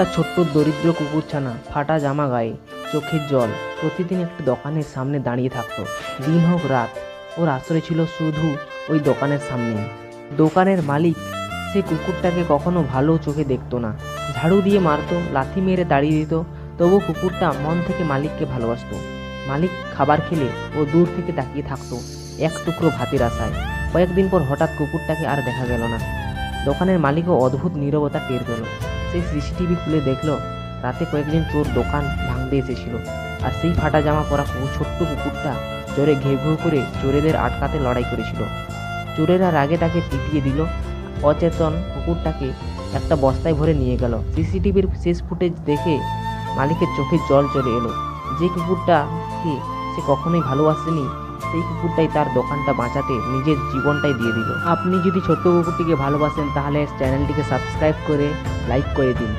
একটা ছোট্ট দরিদ্র কুকুরছানা, ফাটা জামা গায়ে, চোখের জল, প্রতিদিন একটি দোকানের সামনে দাঁড়িয়ে থাকতো। দিন হোক রাত, ওর আশ্রয় ছিল শুধু ওই দোকানের সামনেই। দোকানের মালিক সে কুকুরটাকে কখনো ভালো চোখে দেখতো না। ঝাড়ু দিয়ে মারতো, লাথি মেরে তাড়িয়ে দিত, তবু কুকুরটা মন থেকে মালিককে ভালোবাসতো। মালিক খাবার খেলে ও দূর থেকে তাকিয়ে থাকতো এক টুকরো ভাতের আশায়। কয়েকদিন পর হঠাৎ কুকুরটাকে আর দেখা গেল না। দোকানের মালিকও অদ্ভুত নীরবতা টের পেল। সে সিসিটিভি খুলে দেখলো রাতে কয়েকজন চোর দোকান ভাঙতে এসেছিল, আর সেই ফাটা জামা পরা ছোট্ট কুকুরটা জোরে ঘেউ ঘেউ করে চোরেদের আটকাতে লড়াই করেছিল। চোরেরা রাগে তাকে পিটিয়ে দিল। অচেতন কুকুরটাকে একটা বস্তায় ভরে নিয়ে গেল। সিসিটিভির শেষ ফুটেজ দেখে মালিকের চোখে জল চলে এলো। যে কুকুরটাকে সে কখনোই ভালোবাসেনি, সেই কুকুরটাই তার দোকানটা বাঁচাতে নিজের জীবনটাই দিয়ে দিল। আপনি যদি ছোট্ট কুকুরটিকে ভালোবাসেন তাহলে চ্যানেলটিকে সাবস্ক্রাইব করে লাইক করে দিন।